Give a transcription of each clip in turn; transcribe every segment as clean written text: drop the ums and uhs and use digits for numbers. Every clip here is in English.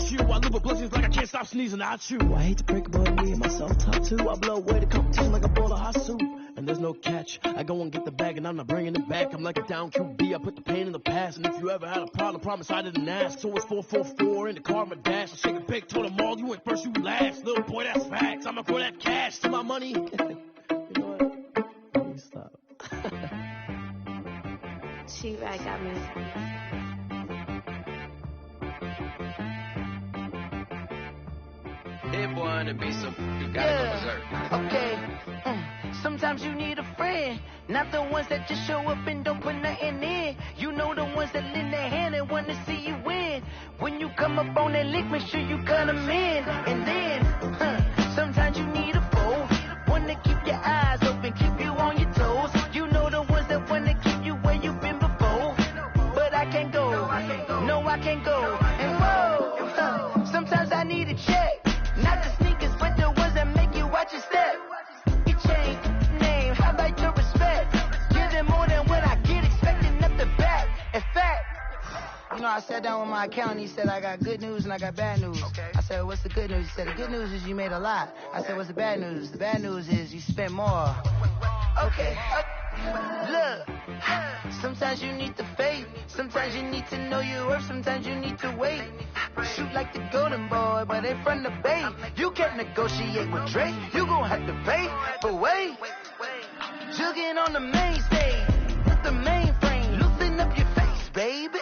got you. I live with blessings like I can't stop sneezing at you. I hate to break about me and my self-talk too. I blow away the competition like a bowl of hot soup. And there's no catch. I go and get the bag and I'm not bringing it back. I'm like a down QB. I put the pain in the past. And if you ever had a problem, promise I didn't ask. So it's 444 in the car, my dash. I shake a big, told them all, you went first, you last. Little boy, that's facts. I'ma throw that cash to my money. You know what? Let me stop. She-Rag got me. It wanna be so you gotta go berserk. Okay. Sometimes you need a friend, not the ones that just show up and don't put nothing in. You know the ones that lend their hand and wanna see you win. When you come up on that lick, make sure you cut them in. And then, sometimes you need a foe, one to keep your eyes open, keep you on your toes. You know the ones that wanna keep you where you've been before. But I can't go, no I can't go. And whoa, sometimes I need a check. Not the sneakers, but the ones that make you watch your step. You change name, how about your respect? Give them more than what I get, expecting up the back. In fact, you know, I sat down with my accountant, he said, I got good news and I got bad news. Okay. I said, what's the good news? He said, the good news is you made a lot. I said, what's the bad news? The bad news is you spent more. Okay. Look, sometimes you need the faith, sometimes you need to know your worth, sometimes you need to wait. Shoot like the golden boy, but they from the bay. You can't negotiate with Drake, you gon' have to pay. But wait, jugging on the main stage, with the mainframe, loosen up your face, baby.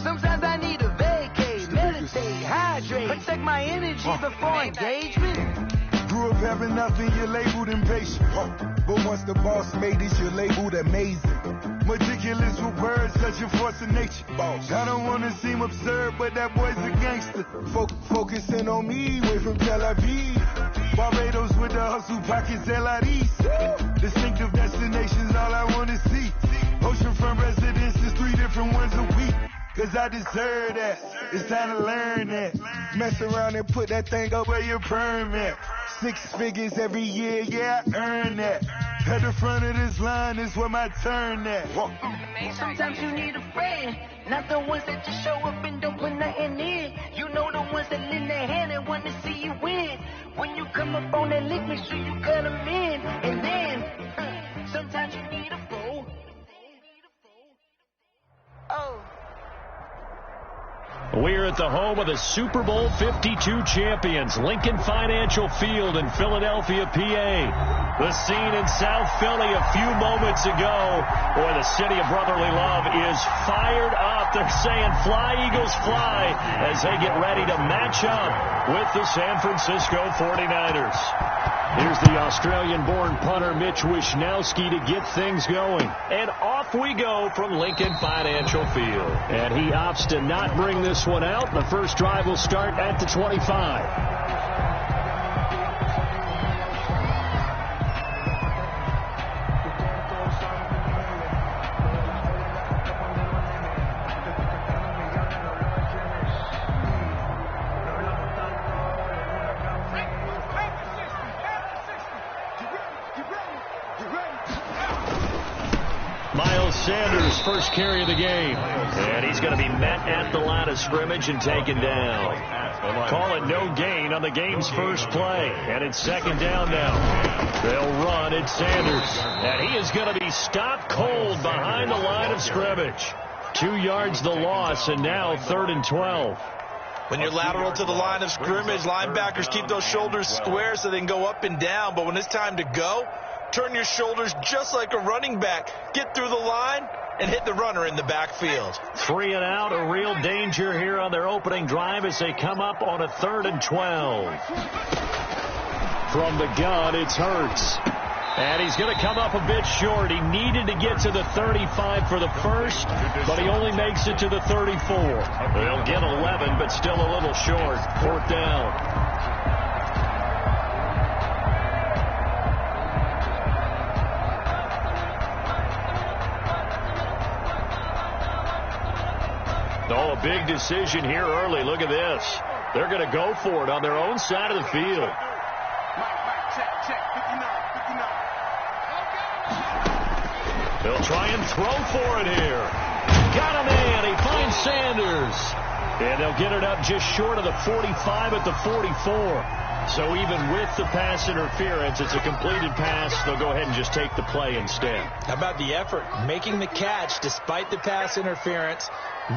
Sometimes I need a vacate, meditate, hydrate, protect my energy before engagement. Grew up having nothing, you're labeled impatient. But once the boss made it, you're labeled amazing. Meticulous with words, such a force of nature. I don't wanna seem absurd, but that boy's a gangster. Focusing on me, way from Tel Aviv. Barbados with the hustle pockets, LIDs. Distinctive destinations, all I wanna see. Oceanfront residences, 3 different ones a week. Cause I deserve that, it's time to learn that. Mess around and put that thing up where your permit. 6 figures every year, yeah, I earn that. At the front of this line is where my turn at. Sometimes you need a friend, not the ones that just show up and don't put nothing in. You know the ones that lend their hand and want to see you win. When you come up on that lick, make sure you cut them in. And then, sometimes you need a foe. Oh. We're at the home of the Super Bowl 52 champions, Lincoln Financial Field in Philadelphia, PA. The scene in South Philly a few moments ago where the city of brotherly love is fired up. They're saying fly, Eagles, fly as they get ready to match up with the San Francisco 49ers. Here's the Australian-born punter Mitch Wishnowsky to get things going. And off we go from Lincoln Financial Field. And he opts to not bring this one out. The first drive will start at the 25. Sanders' first carry of the game. And he's going to be met at the line of scrimmage and taken down. Call it no gain on the game's first play. And it's second down now. They'll run at Sanders. And he is going to be stopped cold behind the line of scrimmage. 2 yards the loss, and now 3rd and 12. When you're lateral to the line of scrimmage, linebackers keep those shoulders square so they can go up and down. But when it's time to go, turn your shoulders just like a running back. Get through the line and hit the runner in the backfield. 3 and out, a real danger here on their opening drive as they come up on a 3rd and 12. From the gun, it's Hurts. And he's going to come up a bit short. He needed to get to the 35 for the first, but he only makes it to the 34. They'll get 11, but still a little short. 4th down. Oh, a big decision here early. Look at this. They're going to go for it on their own side of the field. They'll try and throw for it here. Got a man. He finds Sanders. And they'll get it up just short of the 45 at the 44. So even with the pass interference, it's a completed pass. They'll go ahead and just take the play instead. How about the effort? Making the catch despite the pass interference.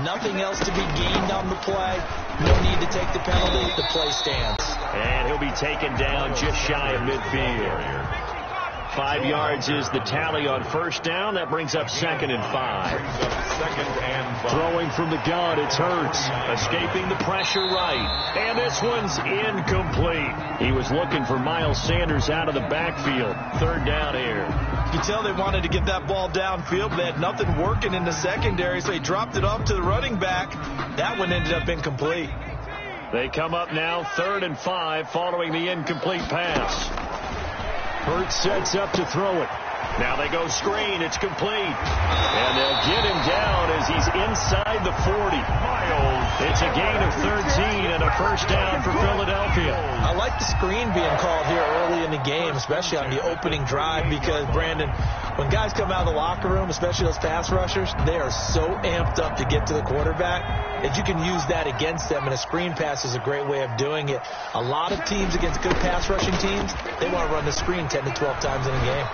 Nothing else to be gained on the play. No need to take the penalty. The play stands. And he'll be taken down just shy of midfield. 5 yards is the tally on first down. That brings up 2nd and 5. Throwing from the gun, it's Hurts. Escaping the pressure right. And this one's incomplete. He was looking for Miles Sanders out of the backfield. 3rd down here. You can tell they wanted to get that ball downfield, but they had nothing working in the secondary, so they dropped it off to the running back. That one ended up incomplete. They come up now 3rd and 5 following the incomplete pass. Hurts sets up to throw it. Now they go screen. It's complete. And they'll get him down as he's inside the 40. It's a gain of 13 and a first down for Philadelphia. I like the screen being called here early in the game, especially on the opening drive, because, Brandon, when guys come out of the locker room, especially those pass rushers, they are so amped up to get to the quarterback that you can use that against them, and a screen pass is a great way of doing it. A lot of teams against good pass rushing teams, they want to run the screen 10 to 12 times in a game.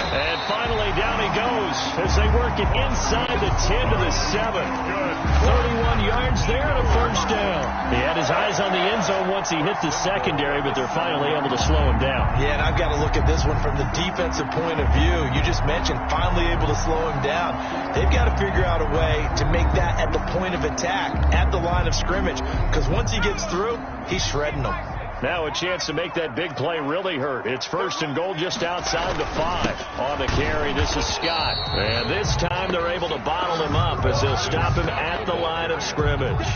And finally, down he goes as they work it inside the 10 to the 7. 31 yards there and a first down. He had his eyes on the end zone once he hit the secondary, but they're finally able to slow him down. Yeah, and I've got to look at this one from the defensive point of view. You just mentioned finally able to slow him down. They've got to figure out a way to make that at the point of attack, at the line of scrimmage, because once he gets through, he's shredding them. Now a chance to make that big play really hurt. It's 1st and goal just outside the 5. On the carry, this is Scott. And this time they're able to bottle him up as they'll stop him at the line of scrimmage.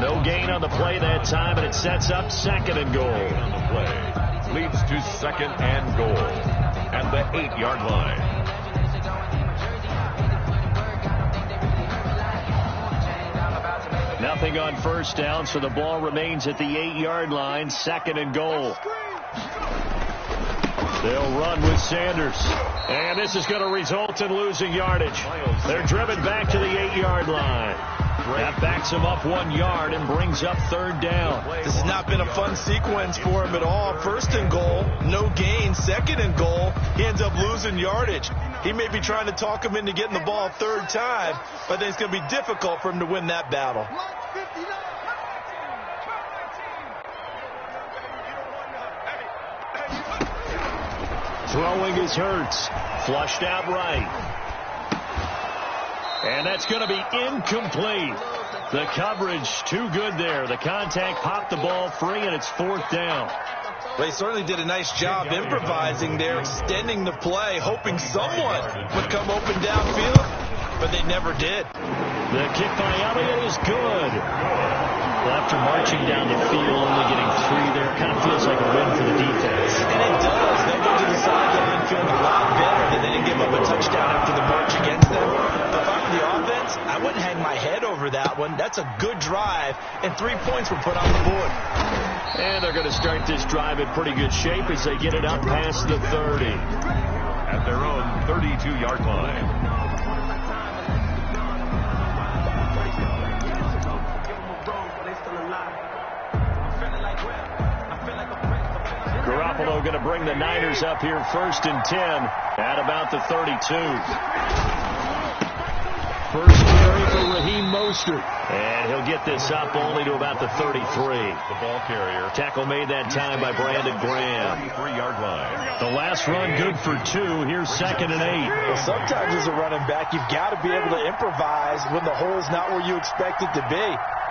No gain on the play that time, and it sets up 2nd and goal. On the play leads to 2nd and goal at the 8-yard line. Nothing on first down, so the ball remains at the 8-yard line. 2nd and goal. They'll run with Sanders. And this is going to result in losing yardage. They're driven back to the 8-yard line. That backs him up 1 yard and brings up 3rd down. This has not been a fun sequence for him at all. 1st and goal, no gain. 2nd and goal, he ends up losing yardage. He may be trying to talk him into getting the ball 3rd time, but then it's going to be difficult for him to win that battle. Throwing is Hurts. Flushed out right. And that's going to be incomplete. The coverage too good there. The contact popped the ball free, and it's 4th down. Well, he certainly did a nice job improvising there, extending the play, hoping someone would come open downfield, but they never did. The kick by Elliott is good. Well, after marching down the field, only getting 3 there, kind of feels like a win for the defense. And it does. They'll go to the sideline feeling a lot better that they didn't give up a touchdown after the march against them. If I'm the offense, I wouldn't hang my head over that one. That's a good drive, and 3 points were put on the board. And they're going to start this drive in pretty good shape as they get it up past the 30. At their own 32-yard line. Garoppolo going to bring the Niners up here 1st and 10 at about the 32. First carry for Raheem Mostert. And he'll get this up only to about the 33. The ball carrier. Tackle made that time by Brandon Graham. 33-yard line. The last run good for 2. Here's 2nd and 8. Well, sometimes as a running back, you've got to be able to improvise when the hole's not where you expect it to be.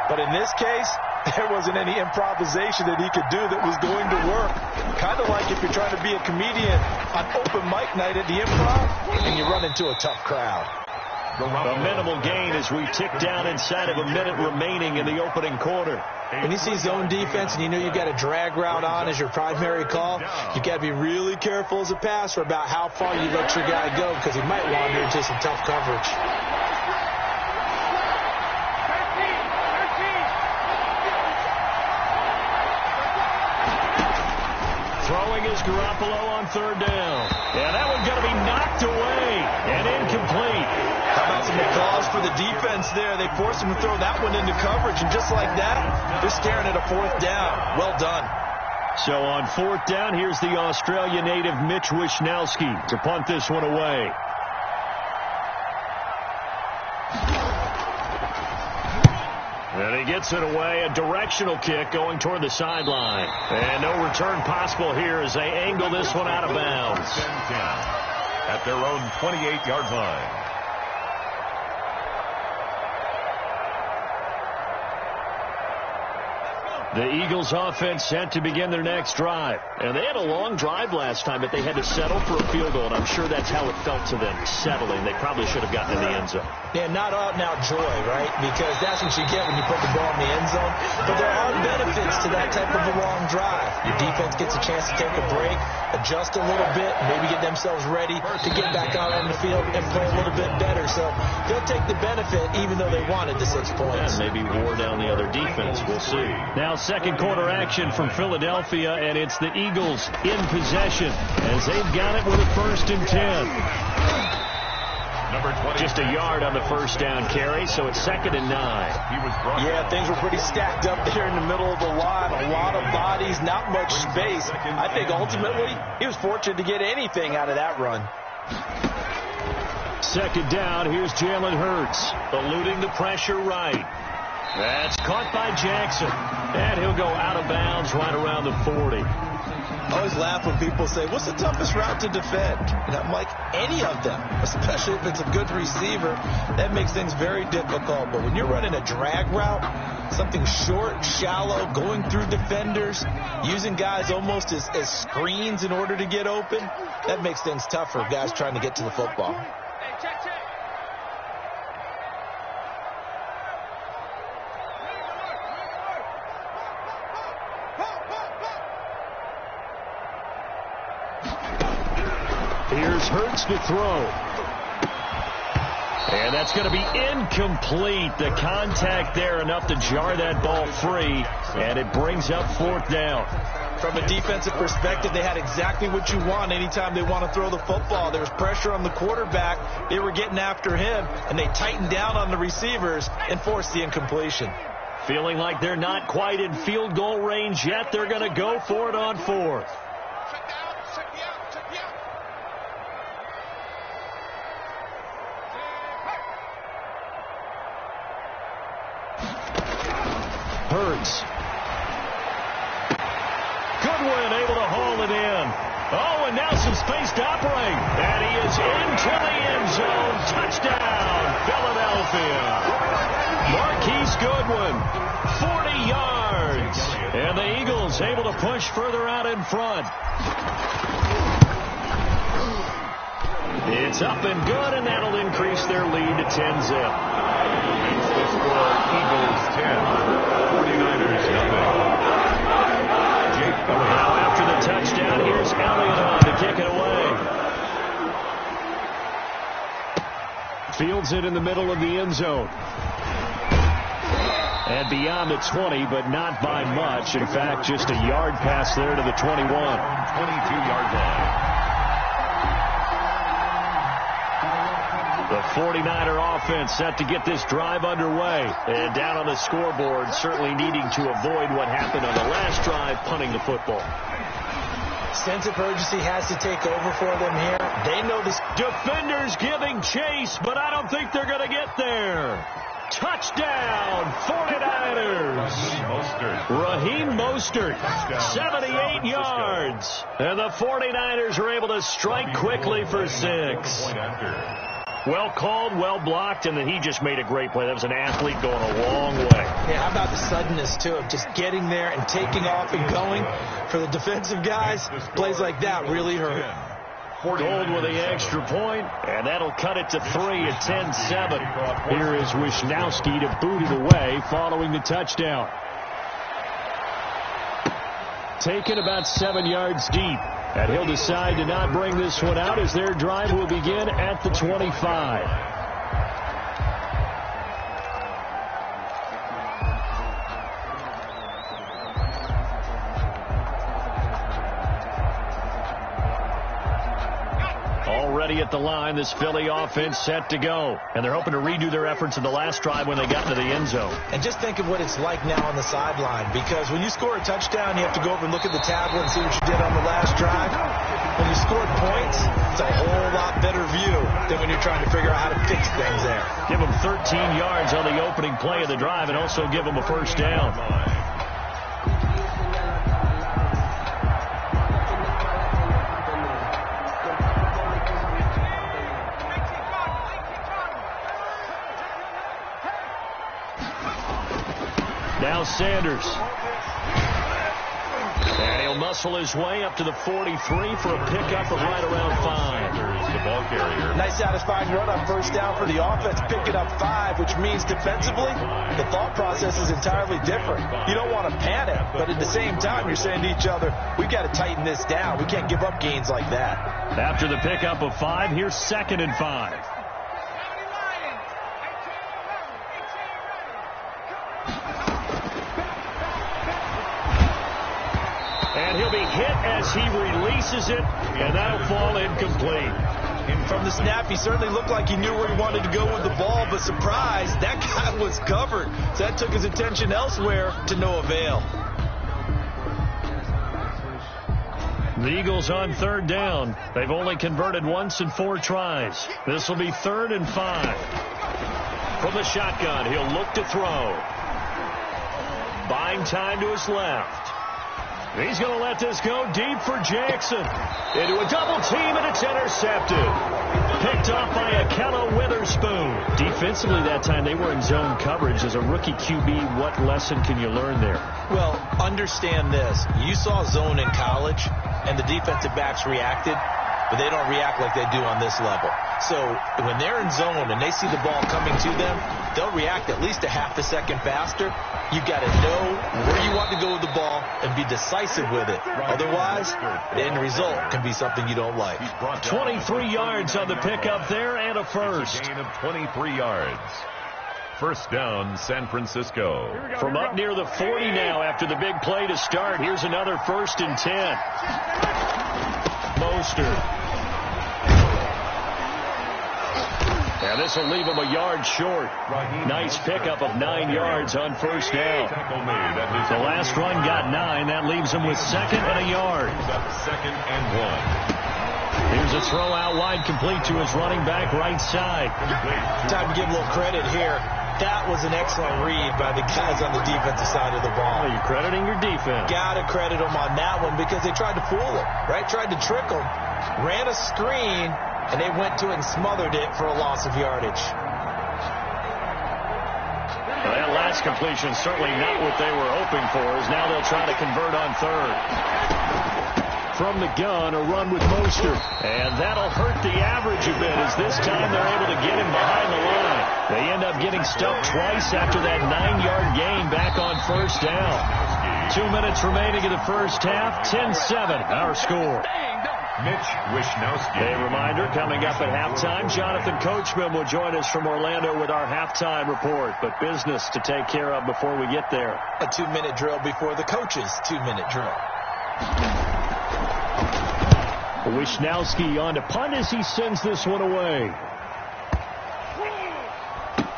But in this case, there wasn't any improvisation that he could do that was going to work. Kind of like if you're trying to be a comedian on open mic night at the Improv and you run into a tough crowd. A minimal gain as we tick down inside of a minute remaining in the opening quarter. When you see zone defense and you know you've got a drag route on as your primary call, you've got to be really careful as a passer about how far you let your guy go because he might wander into some tough coverage. Throwing is Garoppolo on 3rd down. And that one's going to be knocked away and incomplete. How about some applause for the defense there? They forced him to throw that one into coverage, and just like that, they're staring at a 4th down. Well done. So on 4th down, here's the Australia native Mitch Wishnowski to punt this one away. And he gets it away, a directional kick going toward the sideline. And no return possible here as they angle this one out of bounds. At their own 28-yard line. The Eagles offense set to begin their next drive. And they had a long drive last time, but they had to settle for a field goal, and I'm sure that's how it felt to them, settling. They probably should have gotten in the end zone. Yeah, not out and out joy, right? Because that's what you get when you put the ball in the end zone. But there are benefits to that type of a long drive. Your defense gets a chance to take a break, adjust a little bit, maybe get themselves ready to get back out on the field and play a little bit better. So they'll take the benefit even though they wanted the 6 points. Yeah, maybe wore down the other defense. We'll see. Now second quarter action from Philadelphia, and it's the Eagles in possession as they've got it with a 1st and 10. Just a yard on the first down carry, so it's 2nd and 9. Yeah, things were pretty stacked up there in the middle of the line. A lot of bodies, not much space. I think ultimately he was fortunate to get anything out of that run. 2nd down, here's Jalen Hurts, eluding the pressure right. That's caught by Jackson, and he'll go out of bounds right around the 40. I always laugh when people say, what's the toughest route to defend? And I'm like, any of them, especially if it's a good receiver. That makes things very difficult. But when you're running a drag route, something short, shallow, going through defenders, using guys almost as screens in order to get open, that makes things tough for guys trying to get to the football. Here's Hurts to throw. And that's going to be incomplete. The contact there enough to jar that ball free, and it brings up 4th down. From a defensive perspective, they had exactly what you want anytime they want to throw the football. There was pressure on the quarterback. They were getting after him, and they tightened down on the receivers and forced the incompletion. Feeling like they're not quite in field goal range yet, they're going to go for it on 4th. Hurts. Goodwin able to haul it in. Oh, and now some space to operate. And he is into the end zone. Touchdown, Philadelphia. Marquise Goodwin, 40 yards. And the Eagles able to push further out in front. It's up and good, and that'll increase their lead to 10-zip. It's the score, Eagles 10. 49ers nothing. Now after the touchdown, here's Elliott on to kick it away. Fields it in the middle of the end zone. And beyond the 20, but not by much. In fact, just a yard pass there to the 21. 22-yard line. The 49er offense set to get this drive underway. And down on the scoreboard, certainly needing to avoid what happened on the last drive, punting the football. Sense of urgency has to take over for them here. They know this. Defenders giving chase, but I don't think they're going to get there. Touchdown, 49ers. Raheem Mostert, 78 yards. And the 49ers are able to strike quickly for 6. Well called, well blocked, and then he just made a great play. That was an athlete going a long way. Yeah, how about the suddenness, too, of just getting there and taking off and going? For the defensive guys, plays like that really hurt. Gold with the extra point, and that'll cut it to 3 at 10-7. Here is Wishnowski to boot it away following the touchdown. Taken about 7 yards deep. And he'll decide to not bring this one out as their drive will begin at the 25. ready at the line. This Philly offense set to go. And they're hoping to redo their efforts in the last drive when they got into the end zone. And just think of what it's like now on the sideline, because when you score a touchdown, you have to go over and look at the tablet and see what you did on the last drive. When you scored points, it's a whole lot better view than when you're trying to figure out how to fix things there. Give them 13 yards on the opening play of the drive and also give them a first down. Now Sanders. And he'll muscle his way up to the 43 for a pickup of right around 5. The ball carrier. Nice satisfying run on first down for the offense, picking up 5, which means defensively, the thought process is entirely different. You don't want to panic, but at the same time, you're saying to each other, we've got to tighten this down. We can't give up gains like that. After the pickup of 5, here's 2nd and 5. And he'll be hit as he releases it, and that'll fall incomplete. And from the snap, he certainly looked like he knew where he wanted to go with the ball, but surprise, that guy was covered. So that took his attention elsewhere to no avail. The Eagles on 3rd down. They've only converted once in 4 tries. This will be 3rd and 5. From the shotgun, he'll look to throw. Buying time to his left. He's going to let this go deep for Jackson. Into a double team, and it's intercepted. Picked off by Akello Witherspoon. Defensively that time, they were in zone coverage. As a rookie QB, what lesson can you learn there? Well, understand this. You saw zone in college, and the defensive backs reacted, but they don't react like they do on this level. So when they're in zone and they see the ball coming to them, they'll react at least a half a second faster. You've got to know where you want to go with the ball and be decisive with it. Otherwise, the end result can be something you don't like. 23 yards on the pickup there and a first. Gain of 23 yards. First down, San Francisco. From up near the 40 now after the big play to start. Here's another 1st and 10. Mostert. And this will leave him a yard short. Nice pickup of 9 yards on first down. The last run got 9. That leaves him with 2nd and a yard. 2nd and 1. Here's a throw out wide, complete to his running back right side. Time to give a little credit here. That was an excellent read by the guys on the defensive side of the ball. You're crediting your defense. Got to credit them on that one because they tried to fool him, right? Tried to trick him. Ran a screen, and they went to it and smothered it for a loss of yardage. Well, that last completion certainly not what they were hoping for, as now they'll try to convert on 3rd. From the gun, a run with Mostert. And that'll hurt the average a bit, as this time they're able to get him behind the line. They end up getting stuck twice after that 9-yard gain back on first down. 2 minutes remaining in the first half. 10-7, our score. Mitch Wishnowsky. A reminder, coming up at halftime, Jonathan Coachman will join us from Orlando with our halftime report. But business to take care of before we get there. A 2-minute drill before the coach's 2-minute drill. Wishnowsky on to punt as he sends this one away.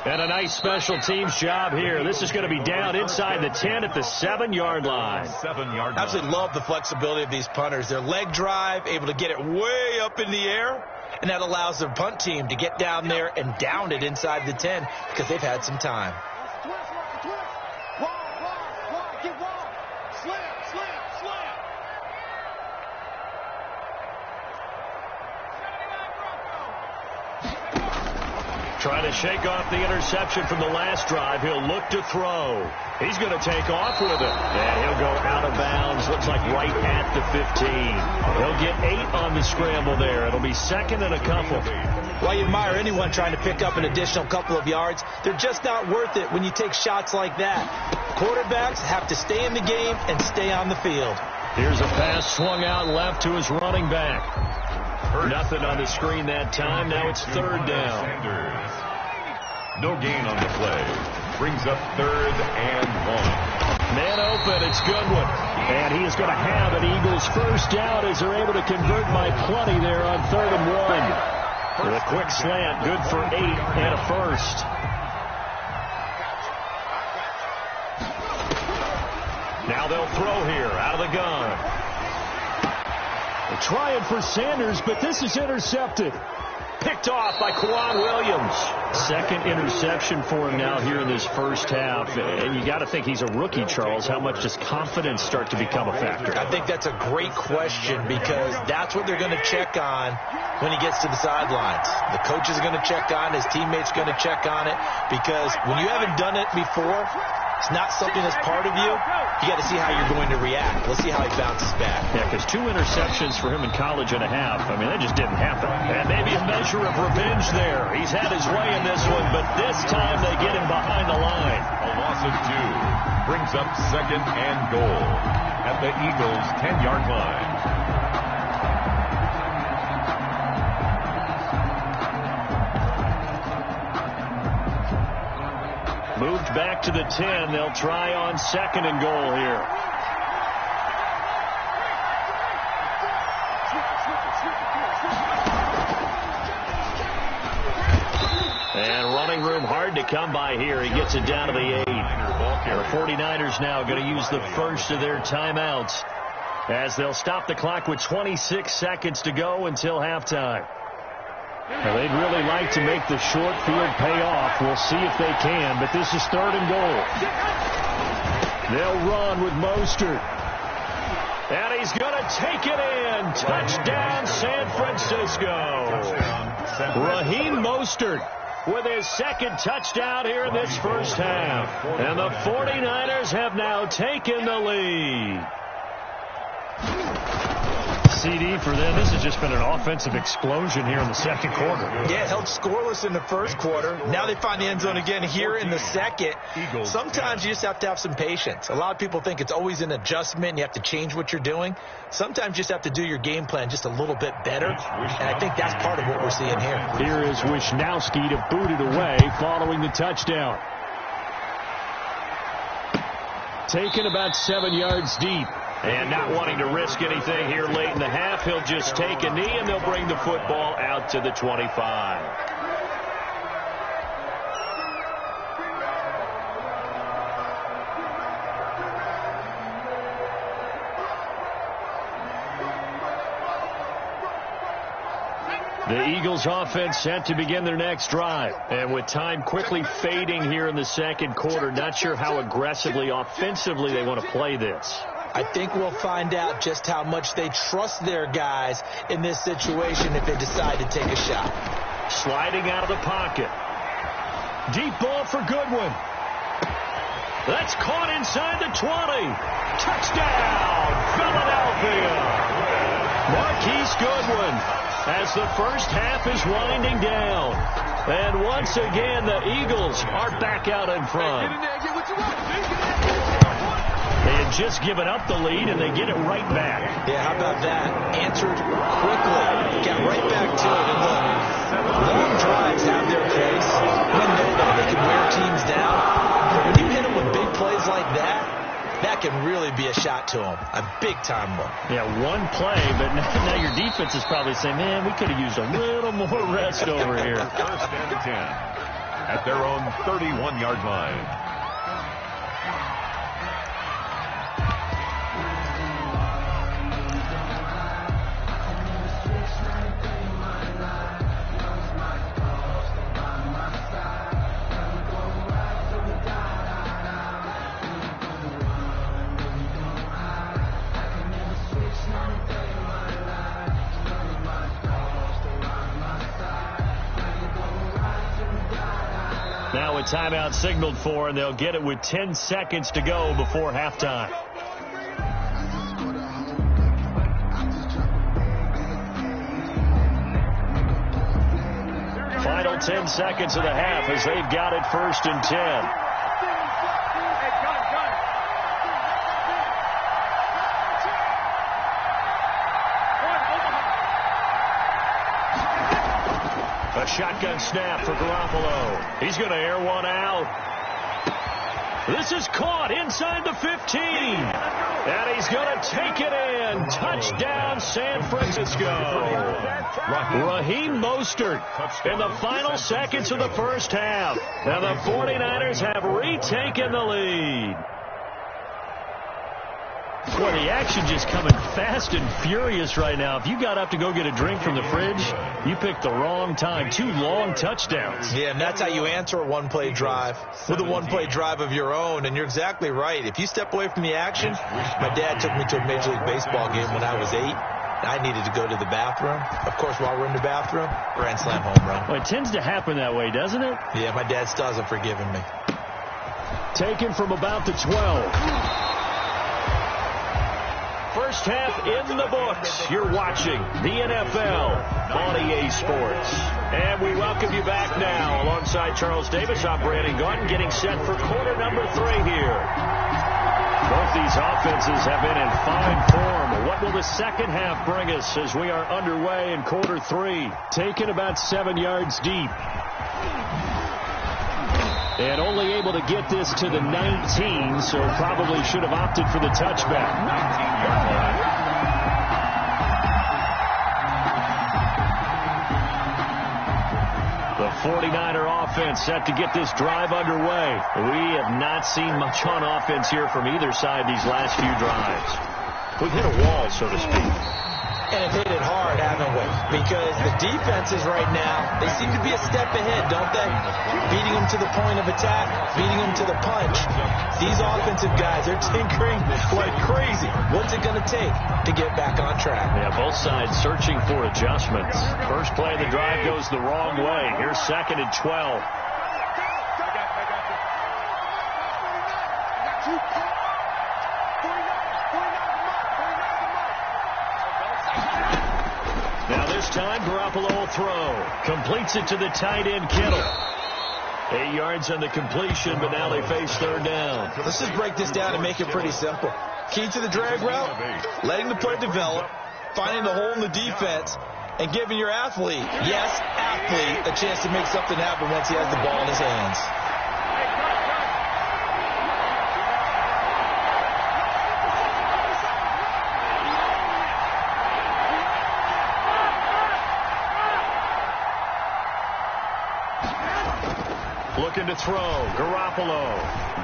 And a nice special teams job here. This is going to be down inside the 10 at the 7-yard line. 7-yard line. Absolutely love the flexibility of these punters. Their leg drive, able to get it way up in the air, and that allows their punt team to get down there and down it inside the 10 because they've had some time. Trying to shake off the interception from the last drive. He'll look to throw. He's going to take off with it. And he'll go out of bounds. Looks like right at the 15. He'll get 8 on the scramble there. It'll be 2nd and a couple. Well, you admire anyone trying to pick up an additional couple of yards. They're just not worth it when you take shots like that. Quarterbacks have to stay in the game and stay on the field. Here's a pass swung out left to his running back. Nothing on the screen that time. Now it's 3rd down. Sanders. No gain on the play. Brings up 3rd and 1. Man open. It's Goodwin. And he is going to have an Eagles first down as they're able to convert by plenty there on 3rd and 1. With a quick slant, good for 8 and a first. Now they'll throw here out of the gun. They're trying for Sanders, but this is intercepted. Picked off by Kwan Williams. Second interception for him now here in this first half. And you got to think he's a rookie, Charles. How much does confidence start to become a factor? I think that's a great question because that's what they're going to check on when he gets to the sidelines. The coach is going to check on, his teammates going to check on it, because when you haven't done it before, it's not something that's part of you. You got to see how you're going to react. Let's see how he bounces back. Yeah, because 2 interceptions for him in college and a half. I mean, that just didn't happen. And maybe a measure of revenge there. He's had his way in this one, but this time they get him behind the line. A loss of 2 brings up second and goal at the Eagles' 10-yard line. Moved back to the 10. They'll try on second and goal here. And running room hard to come by here. He gets it down to the 8. The 49ers now going to use the first of their timeouts as they'll stop the clock with 26 seconds to go until halftime. Well, they'd really like to make the short field pay off. We'll see if they can, but this is third and goal. They'll run with Mostert. And he's going to take it in. Touchdown, San Francisco. Raheem Mostert with his second touchdown here in this first half. And the 49ers have now taken the lead. CD for them. This has just been an offensive explosion here in the second quarter. Yeah, held scoreless in the first quarter. Now they find the end zone again here in the second. Sometimes you just have to have some patience. A lot of people think it's always an adjustment and you have to change what you're doing. Sometimes you just have to do your game plan just a little bit better, and I think that's part of what we're seeing here. Here is Wisnowski to boot it away following the touchdown. Taken about 7 yards deep. And not wanting to risk anything here late in the half, he'll just take a knee, and they'll bring the football out to the 25. The Eagles offense set to begin their next drive. And with time quickly fading here in the second quarter, not sure how aggressively, offensively they want to play this. I think we'll find out just how much they trust their guys in this situation if they decide to take a shot. Sliding out of the pocket. Deep ball for Goodwin. That's caught inside the 20. Touchdown, Philadelphia. Marquise Goodwin as the first half is winding down. And once again, the Eagles are back out in front. They had just given up the lead, and they get it right back. Yeah, how about that? Answered quickly. Got right back to it. And look, long drives have their place. We know that they can wear teams down. But when you hit them with big plays like that, that can really be a shot to them. A big-time one. Yeah, one play, but now your defense is probably saying, man, we could have used a little more rest over here. First and 10 at their own 31-yard line. Now a timeout signaled for, and they'll get it with 10 seconds to go before halftime. Final 10 seconds of the half as they've got it first and 10. A shotgun snap for Garoppolo. He's going to air one out. This is caught inside the 15. And he's going to take it in. Touchdown, San Francisco. Raheem Mostert in the final seconds of the first half. And the 49ers have retaken the lead. Boy, the action just coming fast and furious right now. If you got up to go get a drink from the fridge, you picked the wrong time. 2 long touchdowns. Yeah, and that's how you answer a one-play drive with a one-play drive of your own. And you're exactly right. If you step away from the action, my dad took me to a Major League Baseball game when I was 8. I needed to go to the bathroom. Of course, while we're in the bathroom, grand slam home run. Well, it tends to happen that way, doesn't it? Yeah, my dad still hasn't forgiven me. Taken from about the 12. First half in the books. You're watching the NFL on EA Sports. And we welcome you back now. Alongside Charles Davis, I'm Brandon Gordon, getting set for quarter number 3 here. Both these offenses have been in fine form. What will the second half bring us as we are underway in quarter 3? Taken about 7 yards deep. And only able to get this to the 19, so probably should have opted for the touchback. 19-yard line. The 49er offense set to get this drive underway. We have not seen much on offense here from either side these last few drives. We've hit a wall, so to speak. And have hit it hard, haven't we? Because the defenses right now, they seem to be a step ahead, don't they? Beating them to the point of attack, beating them to the punch. These offensive guys, they're tinkering like crazy. What's it going to take to get back on track? Yeah, both sides searching for adjustments. First play of the drive goes the wrong way. Here's 2nd and 12. Now this time, Garoppolo will throw. Completes it to the tight end, Kittle. 8 yards on the completion, but now they face 3rd down. Let's just break this down and make it pretty simple. Key to the drag route, letting the play develop, finding the hole in the defense, and giving your athlete, yes, athlete, a chance to make something happen once he has the ball in his hands. Looking to throw. Garoppolo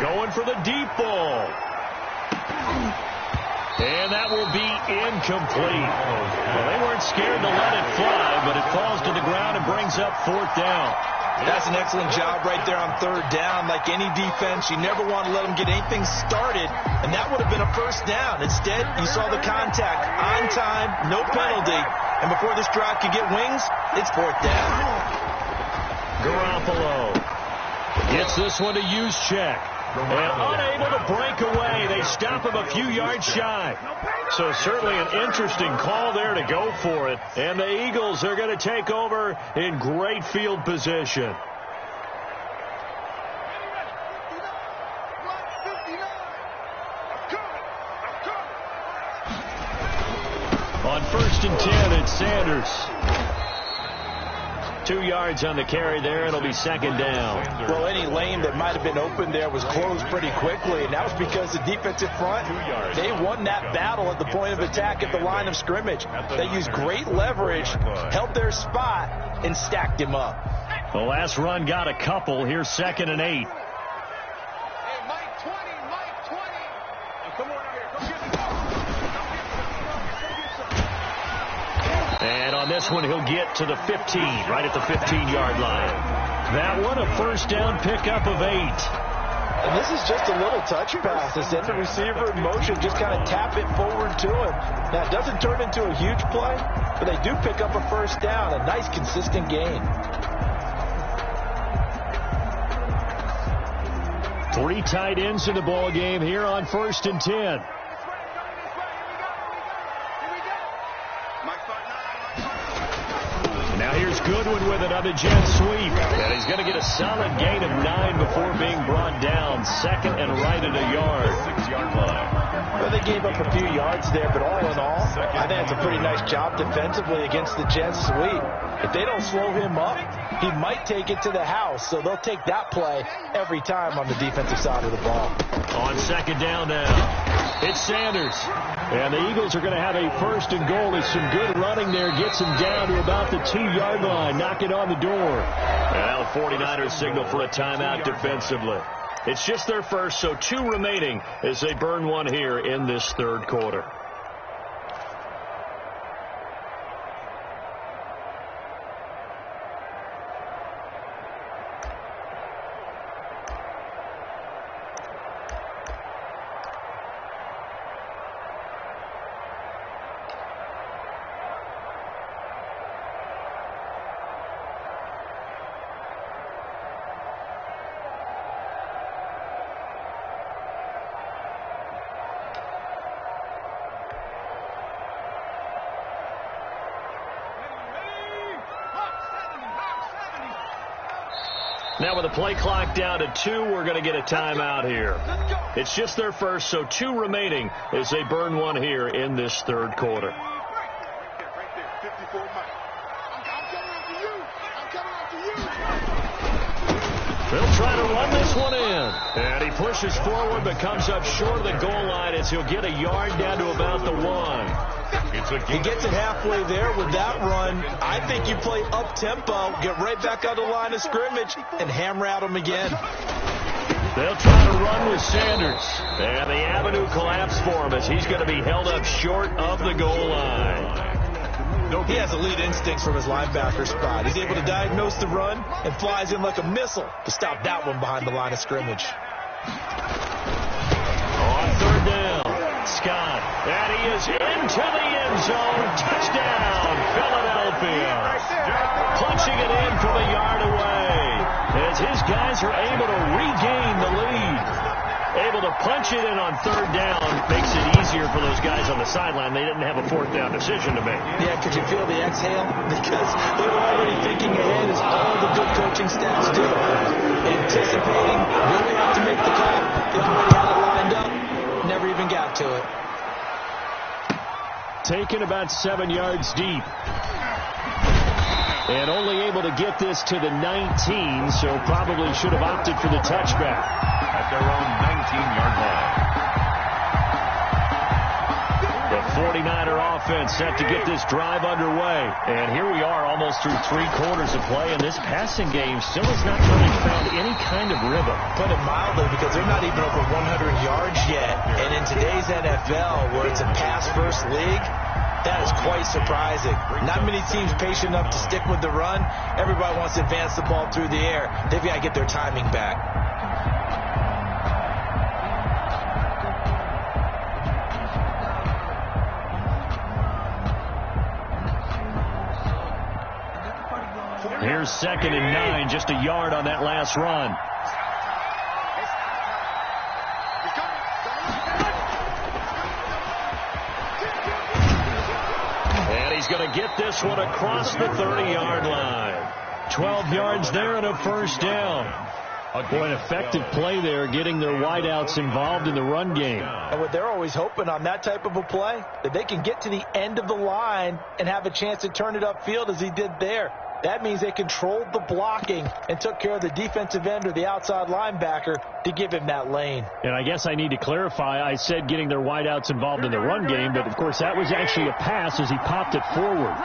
going for the deep ball. And that will be incomplete. Well, they weren't scared to let it fly, but it falls to the ground and brings up 4th down. That's an excellent job right there on 3rd down. Like any defense, you never want to let them get anything started, and that would have been a 1st down. Instead, you saw the contact on time, no penalty, and before this drive could get wings, it's 4th down. Garoppolo gets this one to Juszczyk. And unable to break away. They stop him a few yards shy. So certainly an interesting call there to go for it. And the Eagles are going to take over in great field position. On 1st and 10, it's Sanders. 2 yards on the carry there. It'll be 2nd down. Well, any lane that might have been open there was closed pretty quickly, and that was because the defensive front, they won that battle at the point of attack at the line of scrimmage. They used great leverage, held their spot, and stacked him up. The last run got a couple. Here's 2nd and 8. And on this one, he'll get to the 15, right at the 15-yard line. That one, a 1st down pickup of 8. And this is just a little touch pass to send the receiver in motion, just kind of tap it forward to him. Now, it doesn't turn into a huge play, but they do pick up a 1st down, a nice, consistent gain. 3 tight ends in the ball game here on 1st and 10. Now here's Goodwin with it on the jet sweep. And he's going to get a solid gain of 9 before being brought down. Second and right at a yard. 6-yard line. Well, they gave up a few yards there, but all in all, I think it's a pretty nice job defensively against the jet sweep. If they don't slow him up, he might take it to the house, so they'll take that play every time on the defensive side of the ball. On second down now, it's Sanders. And the Eagles are going to have a first and goal. There's some good running there. Gets him down to about the 2-yard line. Knock it on the door. And now 49ers signal for a timeout defensively. It's just their first, so 2 remaining as they burn one here in this third quarter. Now with the play clock down to 2, we're going to get a timeout here. It's just their first, so 2 remaining as they burn one here in this third quarter. They'll try to run this one in. And he pushes forward but comes up short of the goal line as he'll get a yard down to about the 1. He gets it halfway there with that run. I think you play up-tempo, get right back on the line of scrimmage, and hammer at him again. They'll try to run with Sanders. And the avenue collapsed for him as he's going to be held up short of the goal line. He has elite instincts from his linebacker spot. He's able to diagnose the run and flies in like a missile to stop that one behind the line of scrimmage. On third down, Scott. And he is into the end zone. Touchdown, Philadelphia. Punching it in from a yard away as his guys are able to regain the lead. Able to punch it in on third down makes it easier for those guys on the sideline. They didn't have a fourth down decision to make. Yeah, could you feel the exhale? Because they were already thinking ahead as all the good coaching staffs do. Anticipating when they have to make the call. They already had it lined up. Never even got to it. Taken about 7 yards deep. And only able to get this to the 19, so probably should have opted for the touchback. At their own 19-yard line. The 49er offense set to get this drive underway. And here we are almost through 3 quarters of play, and this passing game still has not really found any kind of rhythm. Put it mildly, because they're not even over 100 yards yet. And in today's NFL, where it's a pass-first league, that is quite surprising. Not many teams patient enough to stick with the run. Everybody wants to advance the ball through the air. They've got to get their timing back. Here's 2nd and 9, just a yard on that last run. And he's going to get this one across the 30-yard line. 12 yards there and a first down. Boy, an effective play there, getting their wideouts involved in the run game. And what they're always hoping on that type of a play, that they can get to the end of the line and have a chance to turn it upfield as he did there. That means they controlled the blocking and took care of the defensive end or the outside linebacker to give him that lane. And I guess I need to clarify, I said getting their wideouts involved in the run game, but of course that was actually a pass as he popped it forward.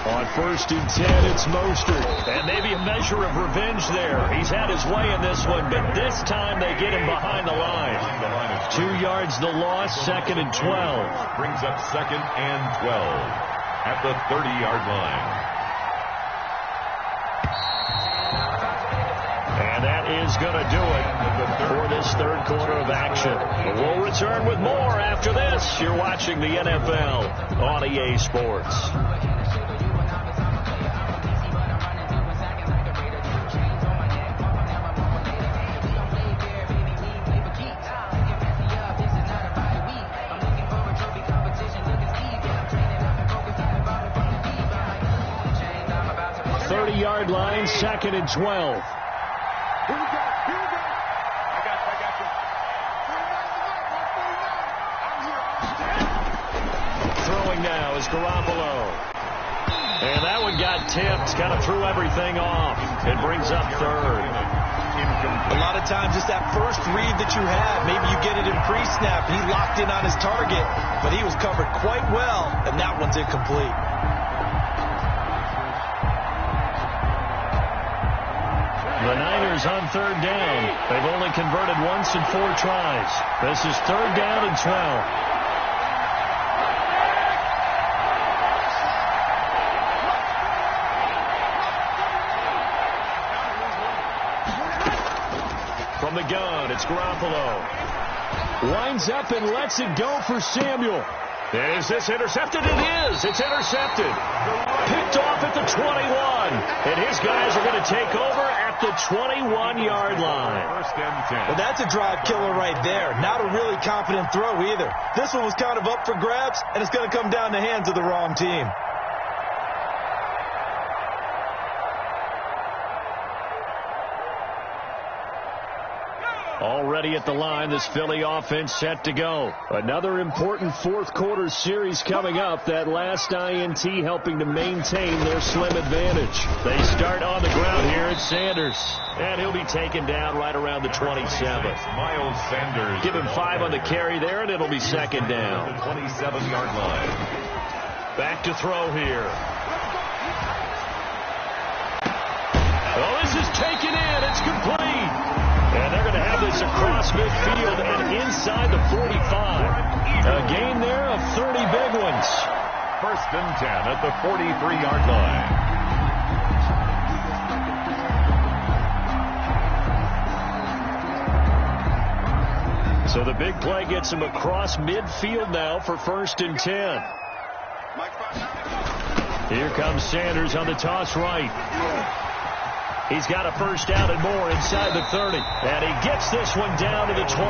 On 1st and 10, it's Mostert. And maybe a measure of revenge there. He's had his way in this one, but this time they get him behind the line. 2 yards the loss, 2nd and 12. Brings up 2nd and 12 at the 30-yard line. And that is going to do it for this third quarter of action. We'll return with more after this. You're watching the NFL on EA Sports. 30-yard line, 2nd and 12. Throwing now is Garoppolo. And that one got tipped, kind of threw everything off. It brings up 3rd. A lot of times it's that first read that you have. Maybe you get it in pre-snap. He locked in on his target, but he was covered quite well, and that one's incomplete. The Niners on 3rd down. They've only converted once in 4 tries. This is 3rd down and 12. From the gun, it's Garoppolo. Winds up and lets it go for Samuel. Is this intercepted? It is. It's intercepted. Picked off at the 21. And his guys are going to take over at the 21-yard line. Well, that's a drive killer right there. Not a really confident throw either. This one was kind of up for grabs, and it's going to come down the hands of the wrong team. Already at the line, this Philly offense set to go. Another important 4th quarter series coming up. That last INT helping to maintain their slim advantage. They start on the ground here at Sanders. And he'll be taken down right around the 27. Miles Sanders. Give him 5 on the carry there, and it'll be 2nd down. The 27-yard line. Back to throw here. Oh, this is taken in. It's complete. And they're going to have this across midfield and inside the 45. A gain there of 30 big ones. 1st and 10 at the 43-yard line. So the big play gets him across midfield now for 1st and 10. Here comes Sanders on the toss right. He's got a 1st down and more inside the 30. And he gets this one down to the 24.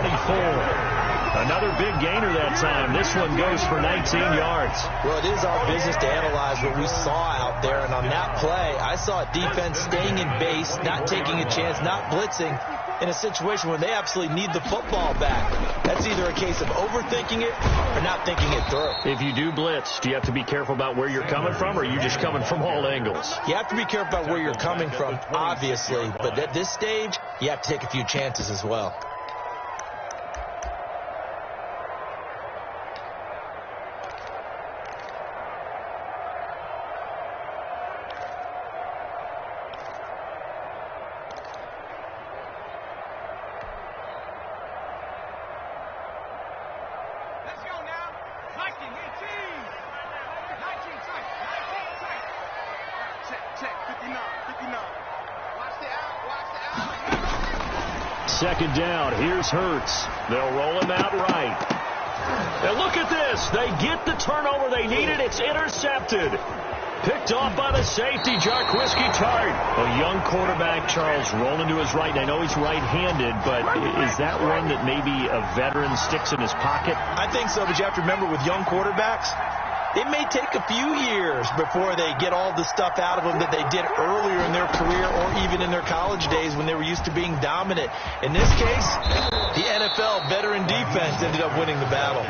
Another big gainer that time. This one goes for 19 yards. Well, it is our business to analyze what we saw out there. And on that play, I saw a defense staying in base, not taking a chance, not blitzing in a situation where they absolutely need the football back. That's either a case of overthinking it or not thinking it through. If you do blitz, do you have to be careful about where you're coming from, or are you just coming from all angles? You have to be careful about where you're coming from, obviously. But at this stage, you have to take a few chances as well. Second down. Here's Hurts. They'll roll him out right. And look at this. They get the turnover they needed. It's intercepted. Picked off by the safety, Jarquiski Tart. A young quarterback, Charles, rolling to his right. And I know he's right-handed, but is that one that maybe a veteran sticks in his pocket? I think so, but you have to remember with young quarterbacks, it may take a few years before they get all the stuff out of them that they did earlier in their career or even in their college days when they were used to being dominant. In this case, the NFL veteran defense ended up winning the battle.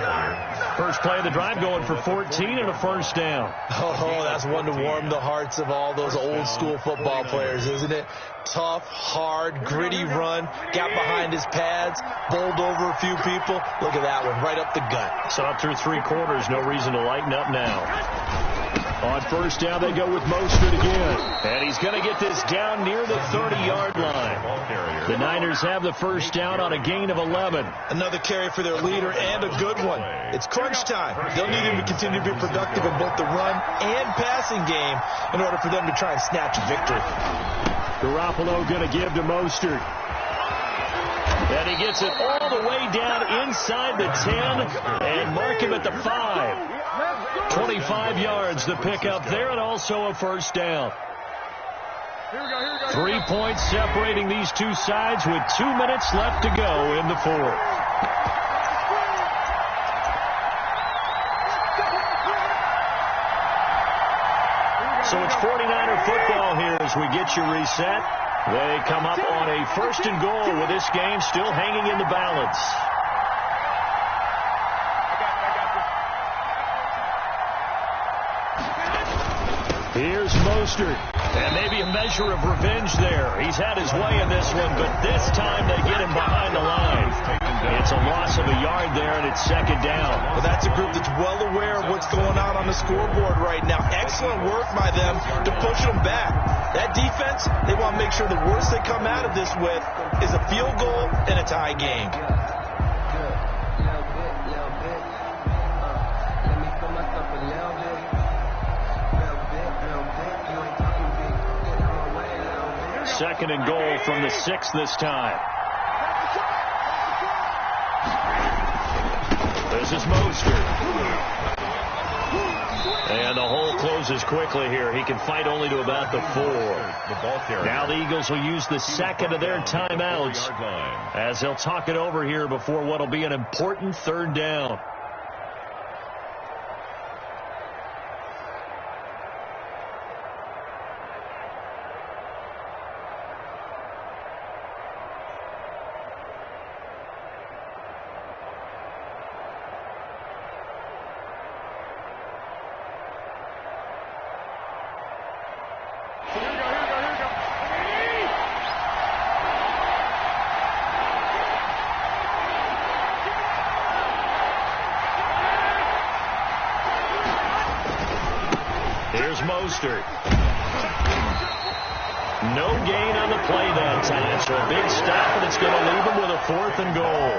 First play of the drive going for 14 and a 1st down. Oh, that's one to warm the hearts of all those old school football players, isn't it? Tough, hard, gritty run, got behind his pads, bowled over a few people. Look at that one, right up the gut. Saw it through 3 quarters, no reason to lighten up now. On 1st down, they go with Mostert again. And he's going to get this down near the 30-yard line. The Niners have the 1st down on a gain of 11. Another carry for their leader and a good one. It's crunch time. They'll need him to continue to be productive in both the run and passing game in order for them to try and snatch a victory. Garoppolo going to give to Mostert. And he gets it all the way down inside the 10 and mark him at the 5. 25 yards the pickup there, and also a 1st down. 3 points separating these two sides with 2 minutes left to go in the 4th. So it's 49er football here as as we get you reset. They come up on a 1st and goal with this game still hanging in the balance. Here's Mostert. And maybe a measure of revenge there. He's had his way in this one, but this time they get him behind the line. It's a loss of a yard there, and it's 2nd down. Well, that's a group that's well aware of what's going on the scoreboard right now. Excellent work by them to push them back. That defense, they want to make sure the worst they come out of this with is a field goal and a tie game. Second and goal from the 6 this time. This is Mostert. And the hole closes quickly here. He can fight only to about the 4. Now the Eagles will use the 2nd of their timeouts as they'll talk it over here before what will be an important 3rd down. Here's Mostert. No gain on the play that time, so a big stop, and it's going to leave him with a 4th and goal.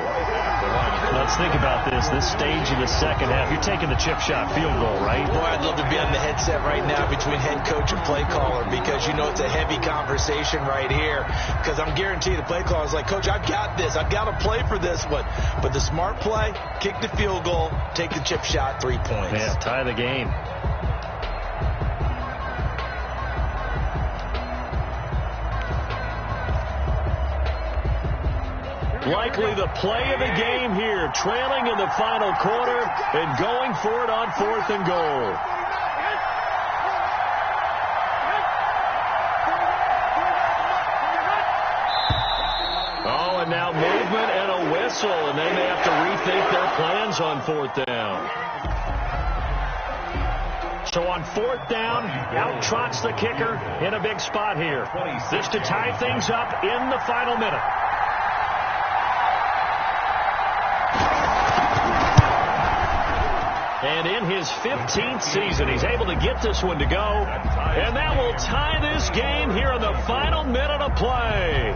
Let's think about this stage in the second half. You're taking the chip shot field goal, right? Boy, I'd love to be on the headset right now between head coach and play caller, because you know it's a heavy conversation right here, because I'm guaranteed the play caller is like, Coach, I've got this. I've got to play for this one. But the smart play, kick the field goal, take the chip shot, 3 points. Yeah, tie the game. Likely the play of the game here, trailing in the final quarter and going for it on 4th and goal. Oh, and now movement and a whistle, and they may have to rethink their plans on 4th down. So on 4th down, out trots the kicker in a big spot here. This to tie things up in the final minute. And in his 15th season, he's able to get this one to go. And that will tie this game here in the final minute of play.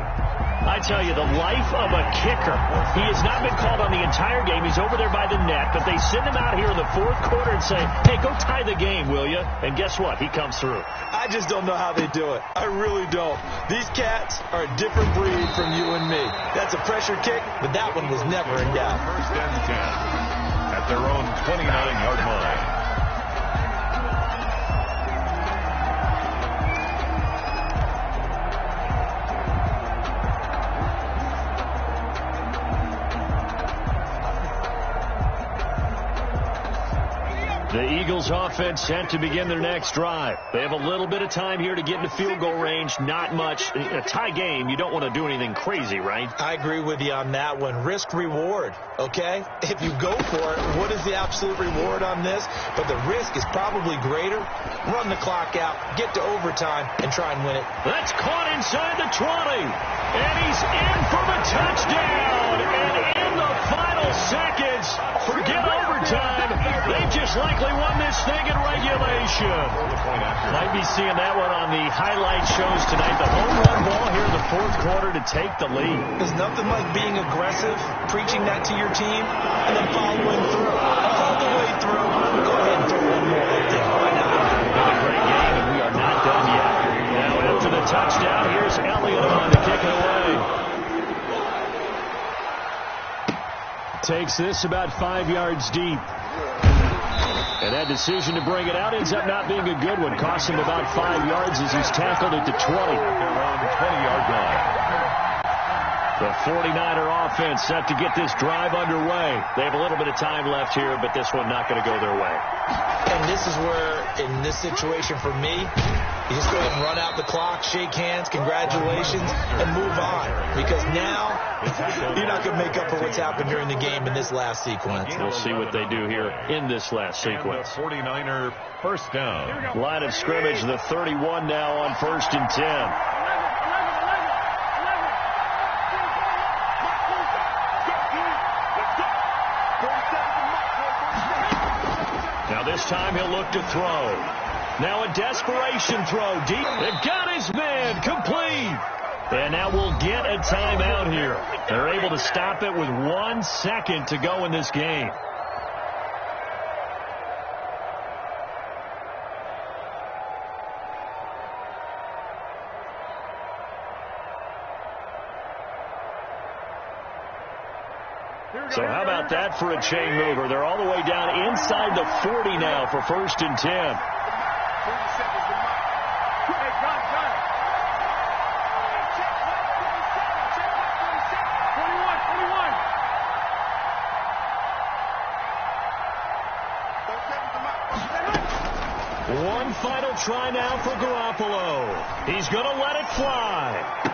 I tell you, the life of a kicker. He has not been called on the entire game. He's over there by the net, but they send him out here in the 4th quarter and say, hey, go tie the game, will you? And guess what? He comes through. I just don't know how they do it. I really don't. These cats are a different breed from you and me. That's a pressure kick, but that one was never in doubt. 1st and 10. At their own 29-yard line. The Eagles offense set to begin their next drive. They have a little bit of time here to get into field goal range. Not much. A tie game, you don't want to do anything crazy, right? I agree with you on that one. Risk reward, okay? If you go for it, what is the absolute reward on this? But the risk is probably greater. Run the clock out, get to overtime, and try and win it. That's caught inside the 20. And he's in for the touchdown. And in the final seconds, forget overtime. They just likely won this thing in regulation. Might be seeing that one on the highlight shows tonight. The home run ball here in the 4th quarter to take the lead. There's nothing like being aggressive, preaching that to your team, and then following through. All the way through. Go ahead and throw one more right there. Why not? Been a great game, and we are not done yet. Now after the touchdown, here's Elliott on to kick it away. Takes this about 5 yards deep. And that decision to bring it out ends up not being a good one. Costs him about 5 yards as he's tackled at the 20. At their own 20-yard line. The 49er offense set to get this drive underway. They have a little bit of time left here, but this one not going to go their way. And this is where, in this situation for me, you just go ahead and run out the clock, shake hands, congratulations, and move on. Because now you're not going to make up for what's happened during the game in this last sequence. We'll see what they do here in this last sequence. 49er first down. Line of scrimmage, the 31 now on 1st and 10. Now this time he'll look to throw. Now a desperation throw deep. They've got his man complete. And now we'll get a timeout here. They're able to stop it with 1 second to go in this game. So how about that for a chain mover? They're all the way down inside the 40 now for 1st and 10. One final try now for Garoppolo. He's going to let it fly.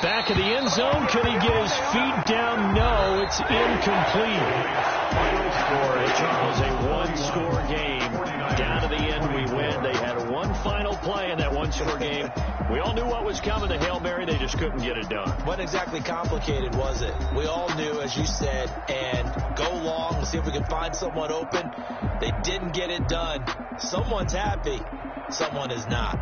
Back of the end zone. Can he get his feet down? No, it's incomplete. Final score, Charles, a one-score game. Down to the end, we win. They had one final play in that one-score game. We all knew what was coming. The Hail Mary, they just couldn't get it done. Wasn't exactly complicated, was it? We all knew, as you said, and go long, see if we can find someone open. They didn't get it done. Someone's happy. Someone is not.